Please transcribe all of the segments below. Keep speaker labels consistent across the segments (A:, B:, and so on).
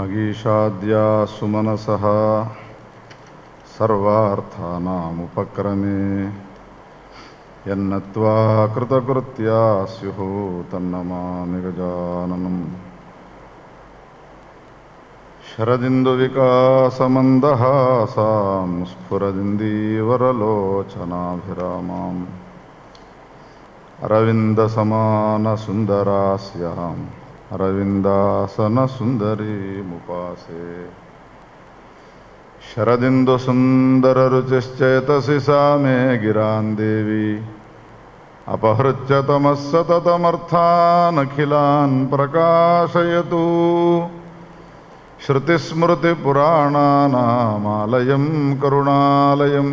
A: वागीशाद्या सुमनसः सर्वार्थानामुपक्रमे यन्नत्वा कृतकृत्या स्युः तन्नमामि गजाननम्। शरदिन्दुविकासमन्दहासां स्फुरदिन्दीवरलोचनाभिरामाम् अरविन्दसमानसुन्दरास्याम् अरविन्दासनसुन्दरीमुपासे। शरदिन्दुसुन्दररुचिश्चेतसि सा मे गिरां देवी अपहृत्य तमः सततमर्थानखिलान् प्रकाशयतु। श्रुतिस्मृतिपुराणानामालयं करुणालयं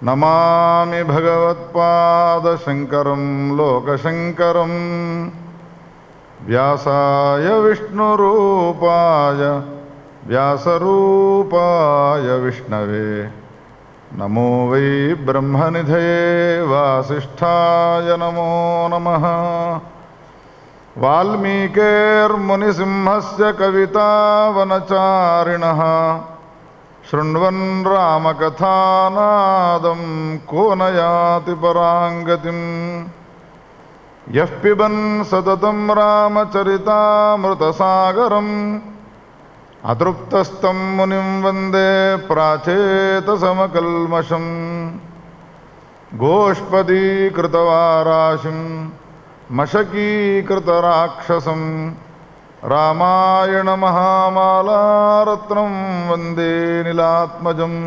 A: नमामि भगवत्पादशङ्करं लोकशङ्करं। व्यासाय विष्णुरूपाय व्यासरूपाय विष्णवे नमो वै ब्रह्मनिधये वासिष्ठाय नमो नमः। वाल्मीकिर्मुनिसिंहस्य कवितावनचारिणः शृण्वन् रामकथानादं को न याति पराङ्गतिम्। यः पिबन् सततं रामचरितामृतसागरम् अतृप्तस्तं मुनिं वन्दे प्राचेतसमकल्मषम्। गोष्पदीकृतवाराशिं मशकीकृतराक्षसं रामायणमहामालारत्नं वन्दे नीलात्मजम्।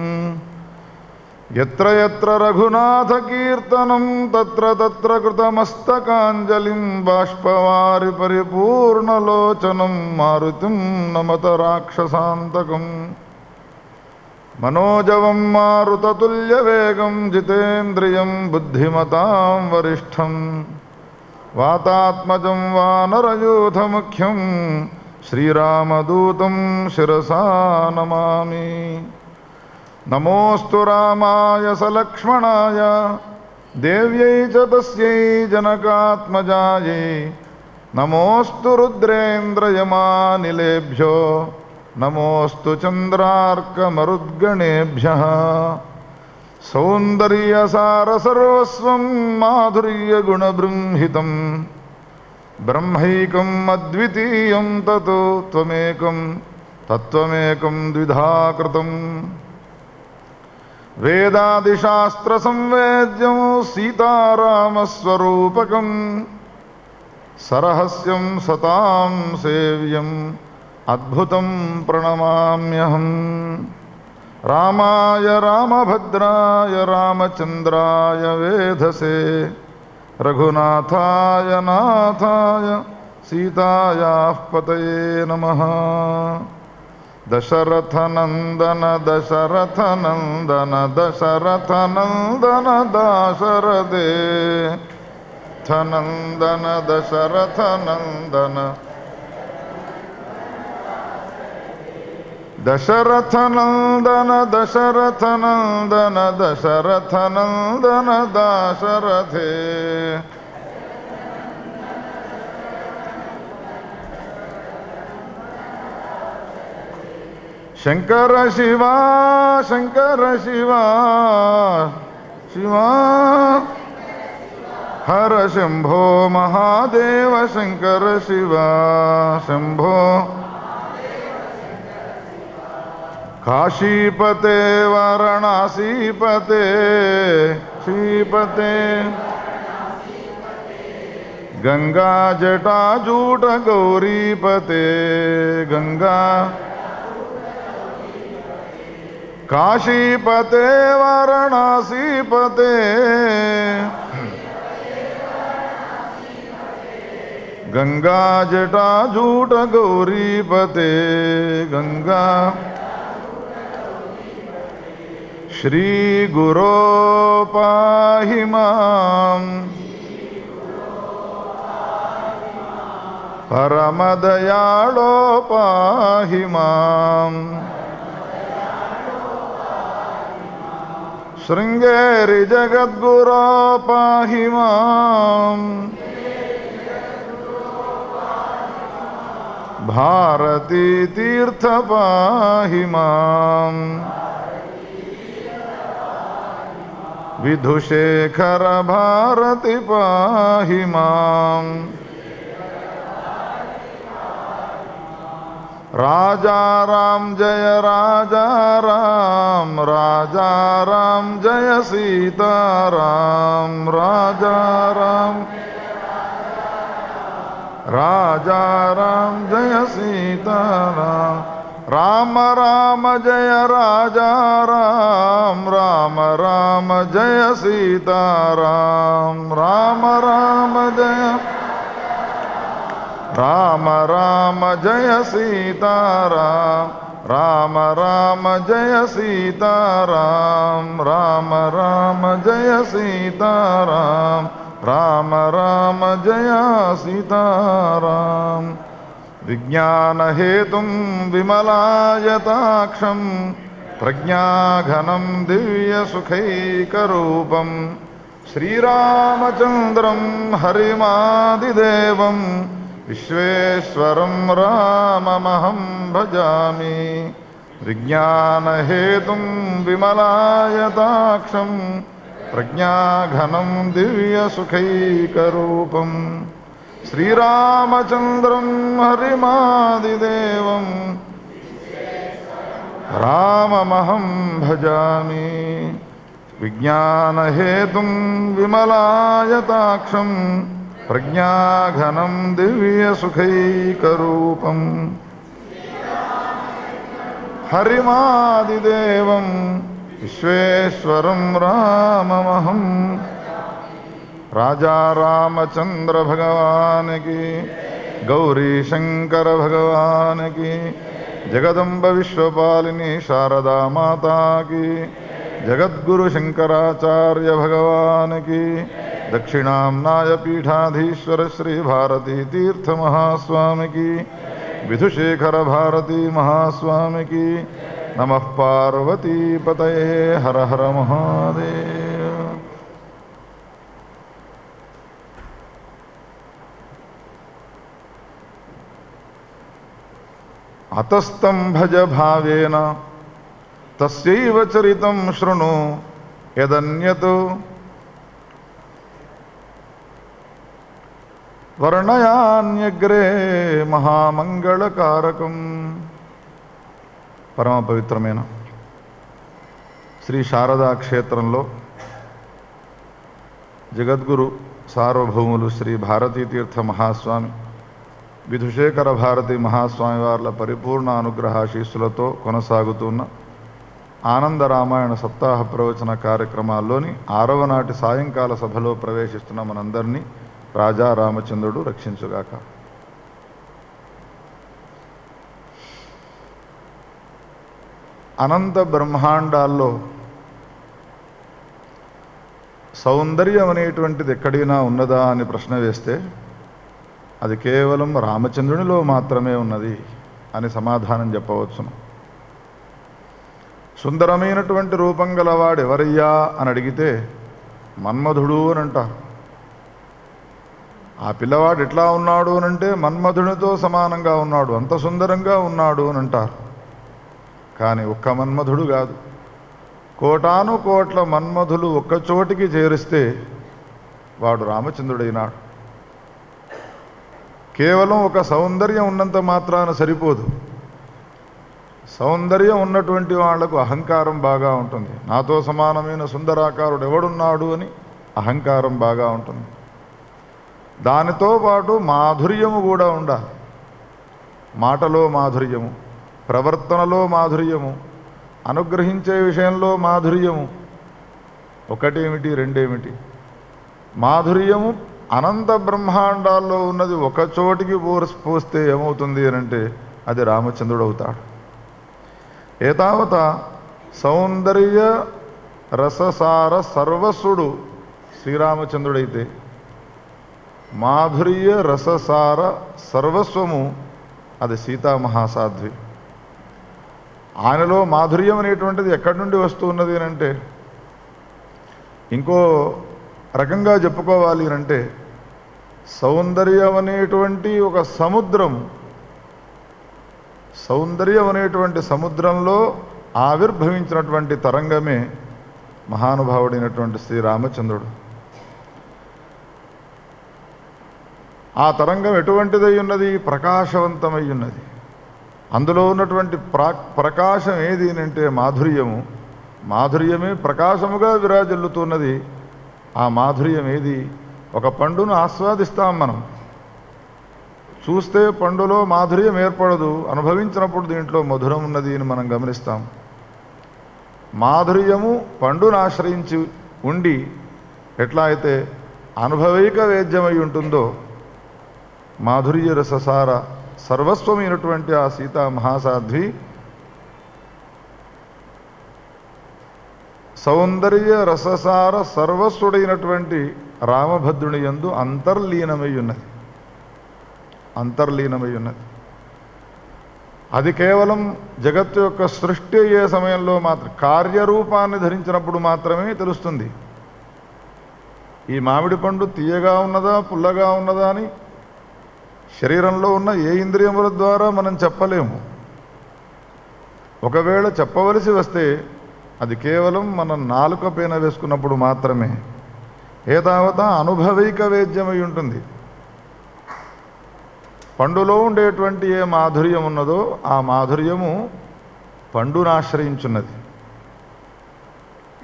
A: यत्र यत्र रघुनाथकीर्तनं तत्र तत्र कृतमस्तकाञ्जलिं बाष्पवारि परिपूर्णलोचनं मारुतिं नमत राक्षसान्तकम्। मनोजवं मारुततुल्यवेगं जितेन्द्रियं बुद्धिमतां वरिष्ठं वातात्मजं वानरयूथमुख्यं श्रीरामदूतं शिरसा नमामि। नमोऽस्तु रामाय सलक्ष्मणाय देव्यै च तस्यै जनकात्मजायै। नमोऽस्तु रुद्रेन्द्रयमानिलेभ्यो नमोऽस्तु चन्द्रार्कमरुद्गणेभ्यः। सौन्दर्यसारसर्वस्वं माधुर्यगुणबृंहितं ब्रह्मैकम् अद्वितीयं ततो त्वमेकं तत्त्वमेकं द्विधा कृतम्। वेदादिशास्त्रसंवेद्यं सीतारामस्वरूपकं सरहस्यं सतां सेव्यम् अद्भुतं प्रणमाम्यहम्। रामाय रामभद्राय रामचन्द्राय वेधसे रघुनाथाय नाथाय सीतायाः पतये नमः। दशरथनन्दन दशरथनन्दन दशरथनन्दन दाशरथे थनन्दन दशरथनन्दन दशरथनन्दन दशरथनन्दन दशरथनन्दन दाशरथे। शंकर शिवा शंकर शिवा शिवा हर शंभो महादेव शंकर शिवा शंभो। काशीपते वाराणसीपते श्रीपते गंगा जटाजूट गौरीपते गंगा। काशीपते वाराणसीपते गंगा जटाजूट गौरीपते गंगा। श्री गुरो पाहि मां परमदयाळो पाहि मां। शृंगेरि जगद्गुरो पाहि मां। భారతీ తీర్థ పాహి మాం విధుశేఖర భారతి పాహి మాం రాజా రామ్ జయ రాజా రామ్ రాజా రామ్ జయ సీతారాం రాజా రామ్ రాజా రామ్ జయ సీతారాం రామ రామ జయ రాజా రామ్ రామ రామ జయ సీతారాం రామ రామ జయ రామ రామ జయ సీతారాం రామ రామ జయ సీతారాం రామ రామ జయ సీతారాం రామ రామ జయ సీతారాం విజ్ఞానహేతుం విమలాయతాక్షం ప్రజ్ఞాఘనం దివ్యసుఖైకరూపం శ్రీరామచంద్రం హరిమాదిదేవం విశ్వేశ్వరం రామమహం భజామి విజ్ఞానహేతుం విమలాయతాక్షం ప్రజ్ఞాఘనం దివ్యసుఖైకరూపం శ్రీరామచంద్రం హరిమాదిదేవం రామమహం భజామి విజ్ఞానహేతుం విమలాయతాక్షం ప్రజ్ఞాఘనం దివ్యసుఖైకరూపం హరిమాదిదేవం విశ్వేశ్వరం రామమహం రాజా రామచంద్ర భగవానికి గౌరీ శంకర భగవానికి జగదంబ విశ్వపాలిని శారదా మాతాకి జగద్గురు శంకరాచార్య భగవానికి దక్షిణాంనాయ పీఠాధీశ్వర శ్రీ భారతీ తీర్థ మహాస్వామికి విధుశేఖర భారతీ మహాస్వామికి నమః పార్వతీపతయే హర హర మహాదేవ. అతస్తం భజ భావేన తస్యైవ చరితం శృణు యదన్యత్ వర్ణయాన్యగ్రే మహామంగళకారకం. పరమ పవిత్రమైన శ్రీ శారదా క్షేత్రంలో జగద్గురు సార్వభౌములు శ్రీ భారతీ తీర్థ మహాస్వామి విధుశేఖర భారతి మహాస్వామి వార్ల పరిపూర్ణ అనుగ్రహాశీస్సులతో కొనసాగుతున్న ఆనంద రామాయణ సప్తాహ ప్రవచన కార్యక్రమాల్లోని 6వ నాటి సాయంకాల సభలో ప్రవేశిస్తున్న మనందరినీ రాజా రామచంద్రుడు రక్షించుగాక. అనంత బ్రహ్మాండాల్లో సౌందర్యం అనేటువంటిది ఎక్కడైనా ఉన్నదా అని ప్రశ్న వేస్తే అది కేవలం రామచంద్రునిలో మాత్రమే ఉన్నది అని సమాధానం చెప్పవచ్చును. సుందరమైనటువంటి రూపం గలవాడు ఎవరయ్యా అని అడిగితే మన్మధుడు అని అంటారు. ఆ పిల్లవాడు ఎట్లా ఉన్నాడు అనంటే మన్మధునితో సమానంగా ఉన్నాడు, అంత సుందరంగా ఉన్నాడు అని అంటారు. కానీ ఒక్క మన్మధుడు కాదు, కోటాను కోట్ల మన్మధులు ఒక్కచోటికి చేరిస్తే వాడు రామచంద్రుడైనాడు. కేవలం ఒక సౌందర్యం ఉన్నంత మాత్రాన సరిపోదు. సౌందర్యం ఉన్నటువంటి వాళ్లకు అహంకారం బాగా ఉంటుంది. నాతో సమానమైన సుందరాకారుడు ఎవడున్నాడు అని అహంకారం బాగా ఉంటుంది. దానితో పాటు మాధుర్యము కూడా ఉండాలి. మాటలో మాధుర్యము, ప్రవర్తనలో మాధుర్యము, అనుగ్రహించే విషయంలో మాధుర్యము. ఒకటేమిటి రెండేమిటి? మాధుర్యము అనంత బ్రహ్మాండాల్లో ఉన్నది ఒకచోటికి పోస్తే ఏమవుతుంది అనంటే అది రామచంద్రుడు అవుతాడు. ఏతావత సౌందర్య రససార సర్వస్సుడు శ్రీరామచంద్రుడైతే మాధుర్య రససార సర్వస్వము అది సీతామహాసాధ్వి. ఆయనలో మాధుర్యం అనేటువంటిది ఎక్కడి నుండి వస్తున్నది అంటే ఇంకో రకంగా చెప్పుకోవాలి అంటే సౌందర్యం అనేటువంటి ఒక సముద్రం సౌందర్యం అనేటువంటి సముద్రంలో ఆవిర్భవించినటువంటి తరంగమే మహానుభావుడైనటువంటి శ్రీరామచంద్రుడు. ఆ తరంగం ఎటువంటిదై ఉన్నది? ప్రకాశవంతమై ఉన్నది. అందులో ఉన్నటువంటి ప్రకాశం ఏది అంటే మాధుర్యము. మాధుర్యమే ప్రకాశముగా విరాజిల్లుతున్నది. ఆ మాధుర్యం ఏది? ఒక పండును ఆస్వాదిస్తాం మనం, చూస్తే పండులో మాధుర్యం ఏర్పడదు, అనుభవించినప్పుడు దీంట్లో మధురం ఉన్నది అని మనం గమనిస్తాం. మాధుర్యము పండును ఆశ్రయించి ఉండి ఎట్లా అయితే అనుభవైక వేద్యమై ఉంటుందో, మాధుర్య రససార సర్వస్వమైనటువంటి ఆ సీతా మహాసాధ్వి సౌందర్య రససార సర్వస్వుడైనటువంటి రామభద్రుని యందు అంతర్లీనమై ఉన్నది. అంతర్లీనమై ఉన్నది. అది కేవలం జగత్తు యొక్క సృష్టి అయ్యే సమయంలో మాత్రం, కార్యరూపాన్ని ధరించినప్పుడు మాత్రమే తెలుస్తుంది. ఈ మామిడి పండు తీయగా ఉన్నదా పుల్లగా ఉన్నదా అని శరీరంలో ఉన్న ఏ ఇంద్రియముల ద్వారా మనం చెప్పలేము. ఒకవేళ చెప్పవలసి వస్తే అది కేవలం మనం నాలుక పైన వేసుకున్నప్పుడు మాత్రమే. ఏతావత అనుభవైక వేద్యమై ఉంటుంది. పండులో ఉండేటువంటి ఏ మాధుర్యం ఉన్నదో ఆ మాధుర్యము పండును ఆశ్రయించున్నది.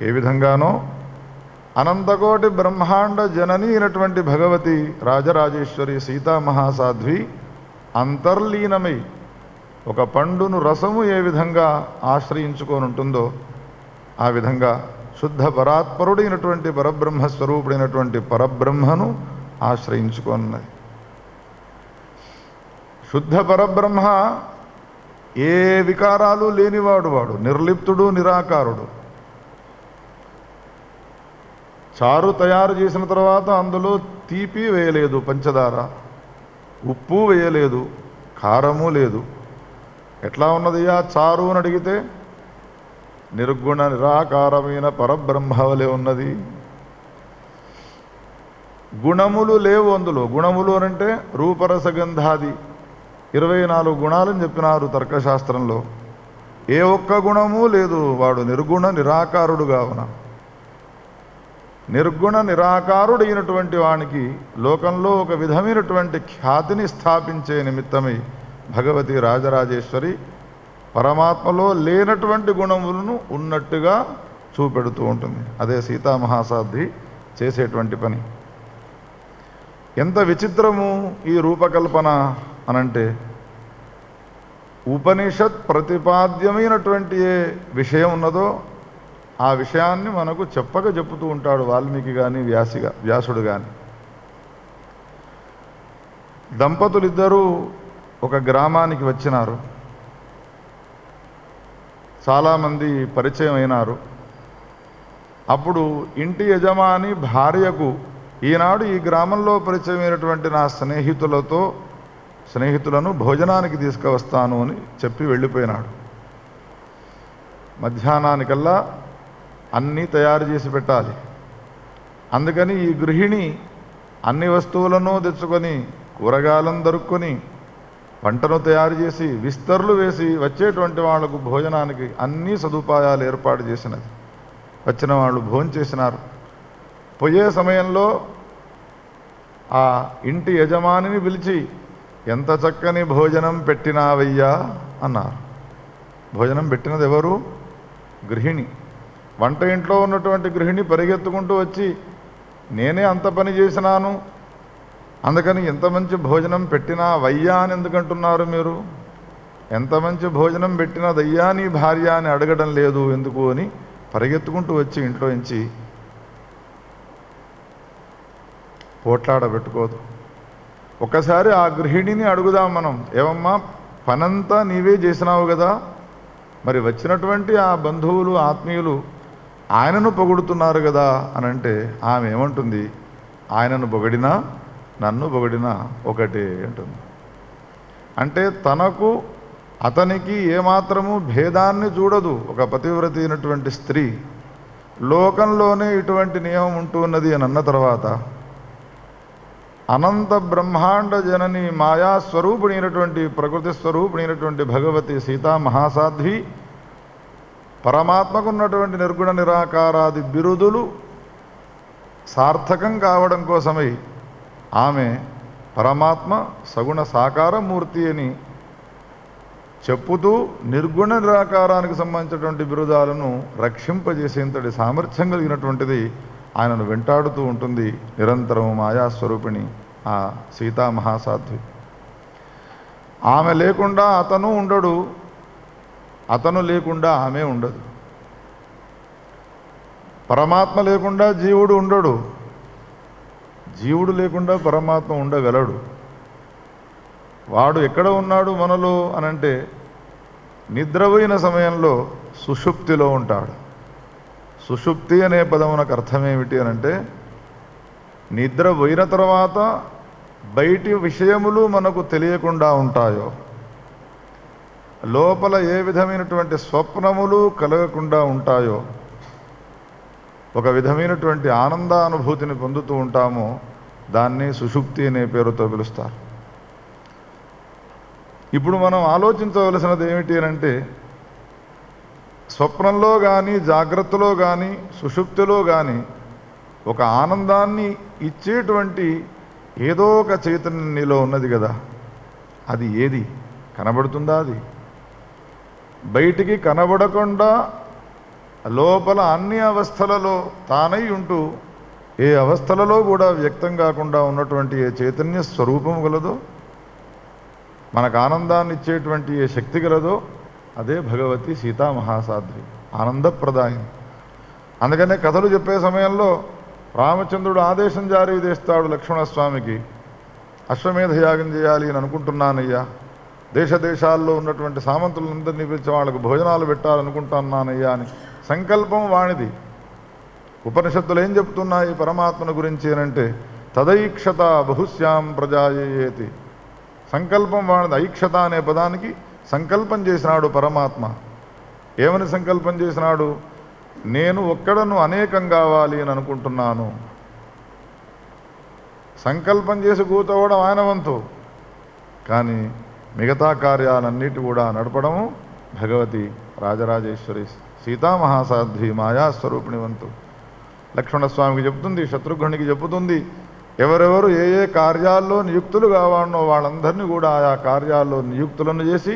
A: ఏ విధంగానో అనంతకోటి బ్రహ్మాండ జనని అయినటువంటి భగవతి రాజరాజేశ్వరి సీతామహాసాధ్వి అంతర్లీనమై ఒక పండును రసము ఏ విధంగా ఆశ్రయించుకొని ఉంటుందో ఆ విధంగా శుద్ధ పరాత్పరుడైనటువంటి పరబ్రహ్మస్వరూపుడైనటువంటి పరబ్రహ్మను ఆశ్రయించుకున్నది. శుద్ధ పరబ్రహ్మ ఏ వికారాలు లేనివాడు, వాడు నిర్లిప్తుడు, నిరాకారుడు. చారు తయారు చేసిన తర్వాత అందులో తీపి వేయలేదు, పంచదార, ఉప్పు వేయలేదు, కారము లేదు. ఎట్లా ఉన్నది ఆ చారు అని అడిగితే నిర్గుణ నిరాకారమైన పరబ్రహ్మవలే ఉన్నది. గుణములు లేవు అందులో. గుణములు అనంటే రూపరసగంధాది 24 గుణాలని చెప్పినారు తర్కశాస్త్రంలో. ఏ ఒక్క గుణము లేదు. వాడు నిర్గుణ నిరాకారుడుగా ఉన్నా. నిర్గుణ నిరాకారుడైనటువంటి వానికి లోకంలో ఒక విధమైనటువంటి ఖ్యాతిని స్థాపించే నిమిత్తమై భగవతి రాజరాజేశ్వరి పరమాత్మలో లేనటువంటి గుణములను ఉన్నట్టుగా చూపెడుతూ ఉంటుంది. అదే సీతామహాసాధ్వి చేసేటువంటి పని. ఎంత విచిత్రము ఈ రూపకల్పన అనంటే, ఉపనిషత్ ప్రతిపాద్యమైనటువంటి ఏ విషయం ఉన్నదో ఆ విషయాన్ని మనకు చెప్పక చెప్పుతూ ఉంటాడు వాల్మీకి కానీ వ్యాసుడు కానీ. దంపతులిద్దరూ ఒక గ్రామానికి వచ్చినారు. చాలామంది పరిచయం అయినారు. అప్పుడు ఇంటి యజమాని భార్యకు, ఈనాడు ఈ గ్రామంలో పరిచయమైనటువంటి నా స్నేహితులను భోజనానికి తీసుకువస్తాను అని చెప్పి వెళ్ళిపోయినాడు. మధ్యాహ్నానికల్లా అన్నీ తయారు చేసి పెట్టాలి. అందుకని ఈ గృహిణి అన్ని వస్తువులను తెచ్చుకొని, కూరగాయలను దొరుకుని, వంటను తయారు చేసి, విస్తర్లు వేసి వచ్చేటువంటి వాళ్లకు భోజనానికి అన్ని సదుపాయాలు ఏర్పాటు చేసినది. వచ్చిన వాళ్ళు భోంచేసినారు. పోయే సమయంలో ఆ ఇంటి యజమానిని పిలిచి, ఎంత చక్కని భోజనం పెట్టినావయ్యా అన్నారు. భోజనం పెట్టినది ఎవరు? గృహిణి. వంట ఇంట్లో ఉన్నటువంటి గృహిణి పరిగెత్తుకుంటూ వచ్చి, నేనే అంత పని చేసినాను, అందుకని ఎంత మంచి భోజనం పెట్టినావయ్యా అని ఎందుకంటున్నారు మీరు? ఎంత మంచి భోజనం పెట్టినదయ్యా నీ భార్య అని అడగడం లేదు ఎందుకు అని పరిగెత్తుకుంటూ వచ్చి ఇంట్లో నుంచి పోట్లాడబెట్టుకోదు. ఒకసారి ఆ గృహిణిని అడుగుదాం మనం, ఏమమ్మా పనంతా నీవే చేసినావు కదా, మరి వచ్చినటువంటి ఆ బంధువులు ఆత్మీయులు ఆయనను పొగుడుతున్నారు కదా అని అంటే ఆమె ఏమంటుంది? ఆయనను పొగిడినా నన్ను పొగిడినా ఒకటే అంటుంది. అంటే తనకు అతనికి ఏమాత్రము భేదాన్ని చూడదు. ఒక పతివ్రతి అయినటువంటి స్త్రీ లోకంలోనే ఇటువంటి నియమం ఉంటున్నది అని అన్న తర్వాత అనంత బ్రహ్మాండ జనని మాయాస్వరూపిణి అయినటువంటి ప్రకృతి స్వరూపిణి అయినటువంటి భగవతి సీతా మహాసాధ్వి పరమాత్మకున్నటువంటి నిర్గుణ నిరాకారాది బిరుదులు సార్థకం కావడం కోసమై ఆమె పరమాత్మ సగుణ సాకారమూర్తి అని చెప్పుతూ నిర్గుణ నిరాకారానికి సంబంధించినటువంటి బిరుదాలను రక్షింపజేసేంతటి సామర్థ్యం కలిగినటువంటిది ఆయనను వెంటాడుతూ ఉంటుంది నిరంతరం మాయాస్వరూపిణి ఆ సీతా మహాసాధ్వి. ఆమె లేకుండా అతను ఉండడు, అతను లేకుండా ఆమె ఉండదు. పరమాత్మ లేకుండా జీవుడు ఉండడు, జీవుడు లేకుండా పరమాత్మ ఉండగలడు. వాడు ఎక్కడ ఉన్నాడు మనలో అనంటే నిద్రపోయిన సమయంలో సుషుప్తిలో ఉంటాడు. సుషుప్తి అనే పదమునకు అర్థమేమిటి అనంటే నిద్ర పోయిన తర్వాత బయటి విషయములు మనకు తెలియకుండా ఉంటాయో, లోపల ఏ విధమైనటువంటి స్వప్నములు కలగకుండా ఉంటాయో, ఒక విధమైనటువంటి ఆనందానుభూతిని పొందుతూ ఉంటామో దాన్ని సుషుప్తి అనే పేరుతో పిలుస్తారు. ఇప్పుడు మనం ఆలోచించవలసినది ఏమిటి అంటే స్వప్నంలో కానీ జాగ్రత్తలో కానీ సుషుప్తిలో కానీ ఒక ఆనందాన్ని ఇచ్చేటువంటి ఏదో ఒక చైతన్యం నీలో ఉన్నది కదా, అది ఏది కనబడుతుందా? అది బయటికి కనబడకుండా లోపల అన్ని అవస్థలలో తానై ఉంటూ ఏ అవస్థలలో కూడా వ్యక్తం కాకుండా ఉన్నటువంటి ఏ చైతన్య స్వరూపం గలదో, మనకు ఆనందాన్ని ఇచ్చేటువంటి ఏ శక్తి గలదో అదే భగవతి సీతా మహాసాధ్వి, ఆనందప్రదాయిని. అందుకనే కథలు చెప్పే సమయంలో రామచంద్రుడు ఆదేశం జారీ చేస్తాడు లక్ష్మణస్వామికి, అశ్వమేధ యాగం చేయాలి అని అనుకుంటున్నానయ్యా, దేశ దేశాల్లో ఉన్నటువంటి సామంతులందరినీ పిలిచి వాళ్ళకు భోజనాలు పెట్టాలనుకుంటున్నానయ్యా అని సంకల్పం వాణిది. ఉపనిషత్తులు ఏం చెప్తున్నాయి పరమాత్మను గురించి అనంటే తదైక్షత బహుశ్యాం ప్రజాయేతి. సంకల్పం వాడిది. ఐక్షత అనే పదానికి సంకల్పం చేసినాడు పరమాత్మ. ఏమని సంకల్పం చేసినాడు? నేను ఒక్కడను అనేకం కావాలి అని అనుకుంటున్నాను. సంకల్పం చేసి కూర్చోవడం ఆయన వంతు, కానీ మిగతా కార్యాలన్నిటి కూడా నడపడము భగవతి రాజరాజేశ్వరి సీతామహాసాధ్వి మాయాస్వరూపిణి వంతు. లక్ష్మణస్వామికి చెప్తుంది, శత్రుఘ్నునికి చెబుతుంది, ఎవరెవరు ఏ ఏ కార్యాల్లో నియుక్తులు కావాలనో వాళ్ళందరినీ కూడా ఆయా కార్యాల్లో నియుక్తులను చేసి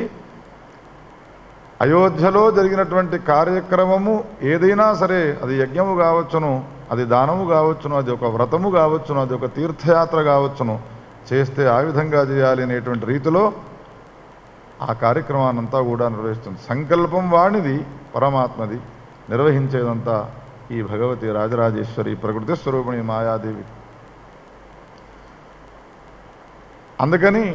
A: అయోధ్యలో జరిగినటువంటి కార్యక్రమము ఏదైనా సరే, అది యజ్ఞము కావచ్చును, అది దానము కావచ్చును, అది ఒక వ్రతము కావచ్చును, అది ఒక తీర్థయాత్ర కావచ్చును, చేస్తే ఆ విధంగా చేయాలి అనేటువంటి రీతిలో ఆ కార్యక్రమాన్నంతా కూడా నిర్వహిస్తుంది. సంకల్పం వాణిది, పరమాత్మది, నిర్వహించేదంతా ఈ భగవతి రాజరాజేశ్వరి ప్రకృతి స్వరూపిణి మాయాదేవి. అందుకని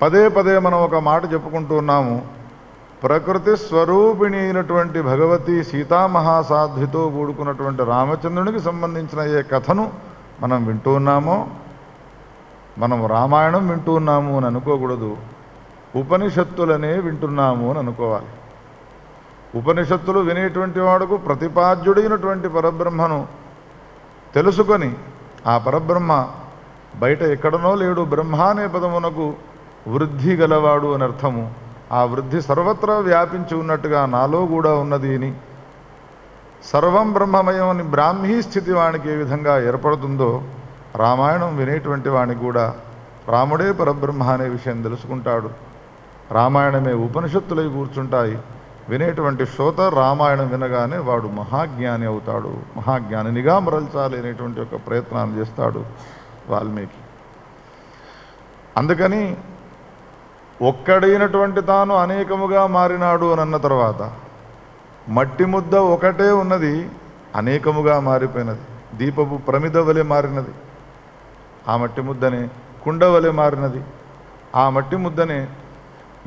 A: పదే పదే మనం ఒక మాట చెప్పుకుంటూ ఉన్నాము, ప్రకృతి స్వరూపిణి అయినటువంటి భగవతి సీతామహాసాధ్వితో కూడుకున్నటువంటి రామచంద్రునికి సంబంధించిన ఏ కథను మనం వింటూ ఉన్నామో, మనం రామాయణం వింటూ ఉన్నాము అని అనుకోకూడదు, ఉపనిషత్తులనే వింటున్నాము అని అనుకోవాలి. ఉపనిషత్తులు వినేటువంటి వాడుకు ప్రతిపాద్యుడైనటువంటి పరబ్రహ్మను తెలుసుకొని ఆ పరబ్రహ్మ బయట ఎక్కడనో లేడు, బ్రహ్మ అనే పదమునకు వృద్ధి గలవాడు అని అర్థము. ఆ వృద్ధి సర్వత్రా వ్యాపించి ఉన్నట్టుగా నాలో కూడా ఉన్నది అని, సర్వం బ్రహ్మమయం అని బ్రాహ్మీ స్థితి వానికి ఏ విధంగా ఏర్పడుతుందో రామాయణం వినేటువంటి వానికి కూడా రాముడే పరబ్రహ్మ అనే విషయం తెలుసుకుంటాడు. రామాయణమే ఉపనిషత్తులై కూర్చుంటాయి. వినేటువంటి శ్రోత రామాయణం వినగానే వాడు మహాజ్ఞాని అవుతాడు, మహాజ్ఞానినిగా మరల్చాలి అనేటువంటి ఒక ప్రయత్నాన్ని చేస్తాడు వాల్మీకి. అందుకని ఒక్కడైనటువంటి తాను అనేకముగా మారినాడు అని అన్న తర్వాత మట్టి ముద్ద ఒకటే ఉన్నది, అనేకముగా మారిపోయినది. దీపపు ప్రమిద వలె మారినది, ఆ మట్టి ముద్దనే కుండ వలె మారినది. ఆ మట్టి ముద్దనే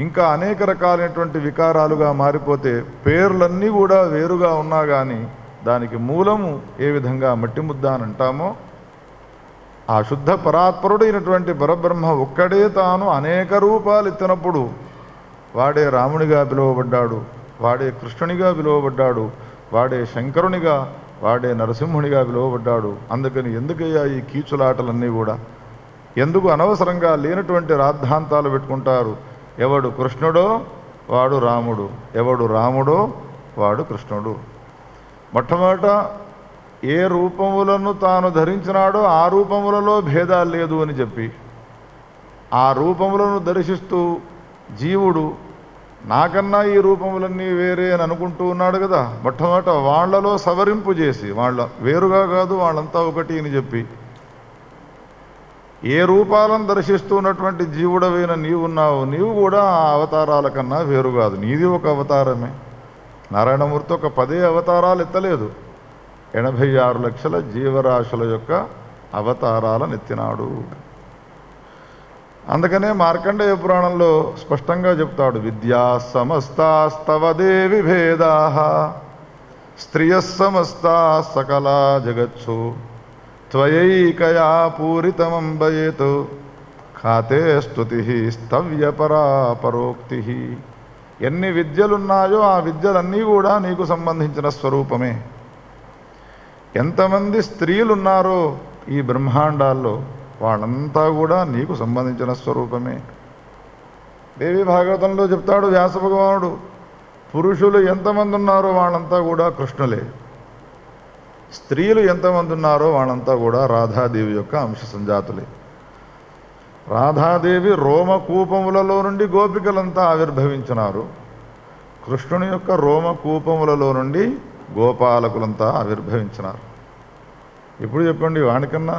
A: ఇంకా అనేక రకాలైనటువంటి వికారాలుగా మారిపోతే పేర్లన్నీ కూడా వేరుగా ఉన్నా కానీ దానికి మూలము ఏ విధంగా మట్టి ముద్ద అని అంటామో, ఆ శుద్ధ పరాత్పరుడైనటువంటి పరబ్రహ్మ ఒక్కడే తాను అనేక రూపాలు ఎత్తినప్పుడు వాడే రామునిగా పిలువబడ్డాడు, వాడే కృష్ణునిగా పిలువబడ్డాడు, వాడే శంకరునిగా, వాడే నరసింహునిగా పిలువబడ్డాడు. అందుకని ఎందుకయ్యా ఈ కీచులాటలన్నీ కూడా? ఎందుకు అనవసరంగా లేనటువంటి రాద్ధాంతాలు పెట్టుకుంటారు? ఎవడు కృష్ణుడో వాడు రాముడు, ఎవడు రాముడో వాడు కృష్ణుడు. మొట్టమొదట ఏ రూపములను తాను ధరించినాడో ఆ రూపములలో భేదాలు లేదు అని చెప్పి, ఆ రూపములను దర్శిస్తూ జీవుడు నాకన్నా ఈ రూపములన్నీ వేరే అని అనుకుంటూ ఉన్నాడు కదా. మొట్టమొదట వాళ్లలో సవరింపు చేసి, వాళ్ళ వేరుగా కాదు వాళ్ళంతా ఒకటి అని చెప్పి, ఏ రూపాలను దర్శిస్తున్నటువంటి జీవుడవైన నీవున్నావు, నీవు కూడా ఆ అవతారాల కన్నా వేరు కాదు, నీది ఒక అవతారమే. నారాయణమూర్తి ఒక 10 అవతారాలు ఎత్తలేదు, 86 లక్షల జీవరాశుల యొక్క అవతారాలను ఎత్తినాడు. అందుకనే మార్కండేయ పురాణంలో స్పష్టంగా చెప్తాడు, విద్యా సమస్తాస్తవ దేవి భేదా స్త్రియ సమస్తా సకలా జగత్సు త్వయైకయా పూరితమంబయేత్ ఖాతే స్తుతి స్తవ్యపరా పరోక్తి. ఎన్ని విద్యలున్నాయో ఆ విద్యలన్నీ కూడా నీకు సంబంధించిన స్వరూపమే. ఎంతమంది స్త్రీలున్నారో ఈ బ్రహ్మాండాల్లో వాళ్ళంతా కూడా నీకు సంబంధించిన స్వరూపమే. దేవి భాగవతంలో చెప్తాడు వ్యాస భగవానుడు, పురుషులు ఎంతమంది ఉన్నారో వాళ్ళంతా కూడా కృష్ణులే, స్త్రీలు ఎంతమంది ఉన్నారో వాళ్ళంతా కూడా రాధాదేవి యొక్క అంశ సంజాతులే. రాధాదేవి రోమకూపములలో నుండి గోపికలంతా ఆవిర్భవించినారు, కృష్ణుని యొక్క రోమకూపములలో నుండి గోపాలకులంతా ఆవిర్భవించినారు. ఇప్పుడు చెప్పండి, వానికన్నా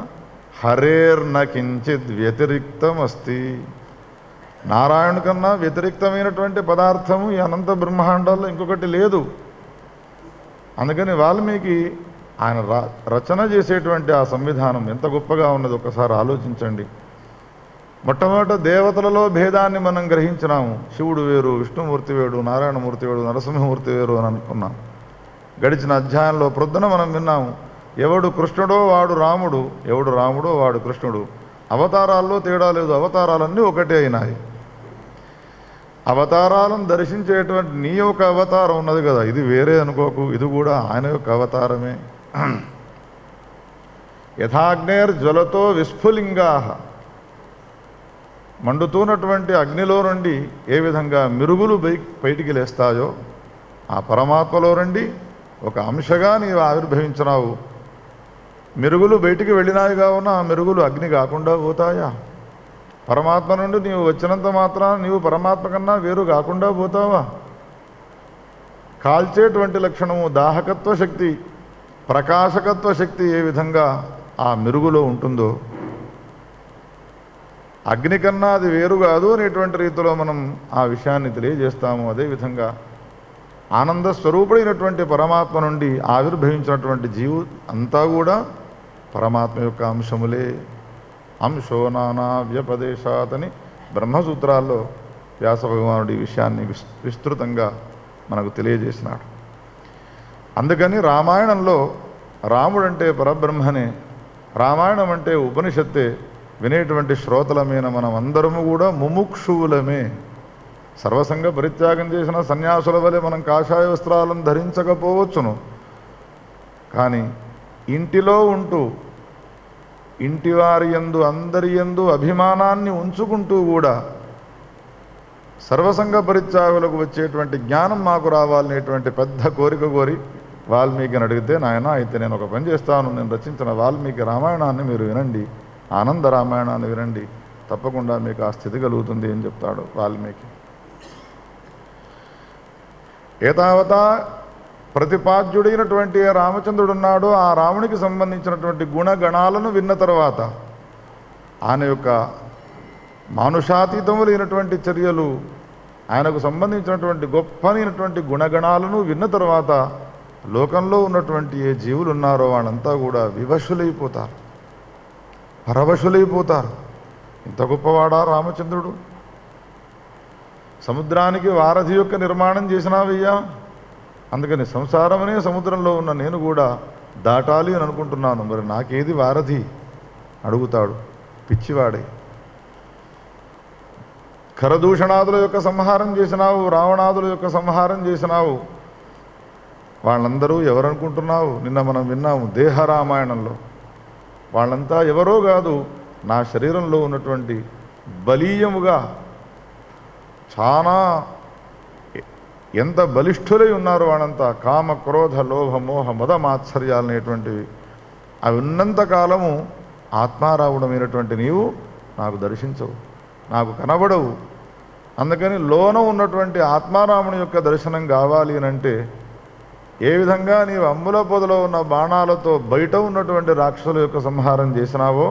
A: హరేర్న కించిత్ వ్యతిరిక్తం అస్తి. నారాయణ కన్నా వ్యతిరిక్తమైనటువంటి పదార్థము ఈ అనంత బ్రహ్మాండాల్లో ఇంకొకటి లేదు. అందుకని వాల్మీకి ఆయన రచన చేసేటువంటి ఆ సంవిధానం ఎంత గొప్పగా ఉన్నది ఒకసారి ఆలోచించండి. మొట్టమొదట దేవతలలో భేదాన్ని మనం గ్రహించినాము. శివుడు వేరు, విష్ణుమూర్తి వేరు, నారాయణమూర్తి వేరు, నరసింహమూర్తి వేరు అని అనుకున్నాం. గడిచిన అధ్యాయంలో ప్రొద్దున మనం విన్నాము, ఎవడు కృష్ణుడో వాడు రాముడు, ఎవడు రాముడో వాడు కృష్ణుడు. అవతారాల్లో తేడా లేదు, అవతారాలన్నీ ఒకటే అయినాయి. అవతారాలను దర్శించేటువంటి నీ యొక్క అవతారం ఉన్నది కదా, ఇది వేరే అనుకోకు, ఇది కూడా ఆయన యొక్క అవతారమే. యథాగ్నేర్జ్వలతో విస్ఫులింగా, మండుతున్నటువంటి అగ్నిలో నుండి ఏ విధంగా మిరుగులు బయటికి లేస్తాయో ఆ పరమాత్మలో నుండి ఒక అంశగా నీవు ఆవిర్భవించినావు. మెరుగులు బయటికి వెళ్ళినాయి కావున ఆ మెరుగులు అగ్ని కాకుండా పోతాయా? పరమాత్మ నుండి నీవు వచ్చినంత మాత్రాన నీవు పరమాత్మ కన్నా వేరు కాకుండా పోతావా? కాల్చేటువంటి లక్షణము దాహకత్వ శక్తి, ప్రకాశకత్వ శక్తి ఏ విధంగా ఆ మెరుగులో ఉంటుందో, అగ్ని కన్నా అది వేరు కాదు అనేటువంటి రీతిలో మనం ఆ విషయాన్ని తెలియజేస్తాము. అదేవిధంగా ఆనంద స్వరూపుడైనటువంటి పరమాత్మ నుండి ఆవిర్భవించినటువంటి జీవు అంతా కూడా పరమాత్మ యొక్క అంశములే. అంశో నానా వ్యపదేశాతని బ్రహ్మసూత్రాల్లో వ్యాస భగవానుడు ఈ విషయాన్ని విస్తృతంగా మనకు తెలియజేసినాడు. అందుకని రామాయణంలో రాముడంటే పరబ్రహ్మనే, రామాయణం అంటే ఉపనిషత్తే. వినేటువంటి శ్రోతలమైన మనం అందరము కూడా ముముక్షువులమే. సర్వసంగ పరిత్యాగం చేసిన సన్యాసుల వలె మనం కాషాయ వస్త్రాలను ధరించకపోవచ్చును, కానీ ఇంటిలో ఉంటూ ఇంటివారి యందు అందరి యందు అభిమానాన్ని ఉంచుకుంటూ కూడా సర్వసంగ పరిత్యాగులకు వచ్చేటువంటి జ్ఞానం మాకు రావాలనేటువంటి పెద్ద కోరిక కోరి వాల్మీకిని అడిగితే, నాయన అయితే నేను ఒక పని చేస్తాను, నేను రచించిన వాల్మీకి రామాయణాన్ని మీరు వినండి, ఆనంద రామాయణాన్ని వినండి, తప్పకుండా మీకు ఆ స్థితి కలుగుతుంది అని చెప్తాడు వాల్మీకి. ఏతావతా ప్రతిపాద్యుడైనటువంటి రామచంద్రుడున్నాడో ఆ రామునికి సంబంధించినటువంటి గుణగణాలను విన్న తర్వాత, ఆయన యొక్క మానుషాతీతములైనటువంటి చర్యలు, ఆయనకు సంబంధించినటువంటి గొప్పనైనటువంటి గుణగణాలను విన్న తర్వాత లోకంలో ఉన్నటువంటి ఏ జీవులు ఉన్నారో వాళ్ళంతా కూడా వివశులైపోతారు, పరవశులైపోతారు. ఇంత గొప్పవాడా రామచంద్రుడు? సముద్రానికి వారధి యొక్క నిర్మాణం చేసినావయ్యా, అందుకని సంసారమనే సముద్రంలో ఉన్న నేను కూడా దాటాలి అని అనుకుంటున్నాను, మరి నాకేది వారధి అడుగుతాడు పిచ్చివాడే. ఖరదూషణాదుల యొక్క సంహారం చేసినావు, రావణాదుల యొక్క సంహారం చేసినావు, వాళ్ళందరూ ఎవరనుకుంటున్నావు? నిన్న మనం విన్నాము దేహరామాయణంలో. వాళ్ళంతా ఎవరో కాదు, నా శరీరంలో ఉన్నటువంటి బలీయముగా చాలా ఎంత బలిష్ఠులై ఉన్నారు వాళ్ళంతా. కామ క్రోధ లోభ మోహ మద మాత్సర్యాలు అనేటువంటివి అవి ఉన్నంతకాలము ఆత్మారావుడమైనటువంటి నీవు నాకు దర్శించవు, నాకు కనబడవు. అందుకని లోన ఉన్నటువంటి ఆత్మారాముని యొక్క దర్శనం కావాలి అనంటే ఏ విధంగా నీవు అమ్ముల పొదలో ఉన్న బాణాలతో బయట ఉన్నటువంటి రాక్షసుల యొక్క సంహారం చేసినావో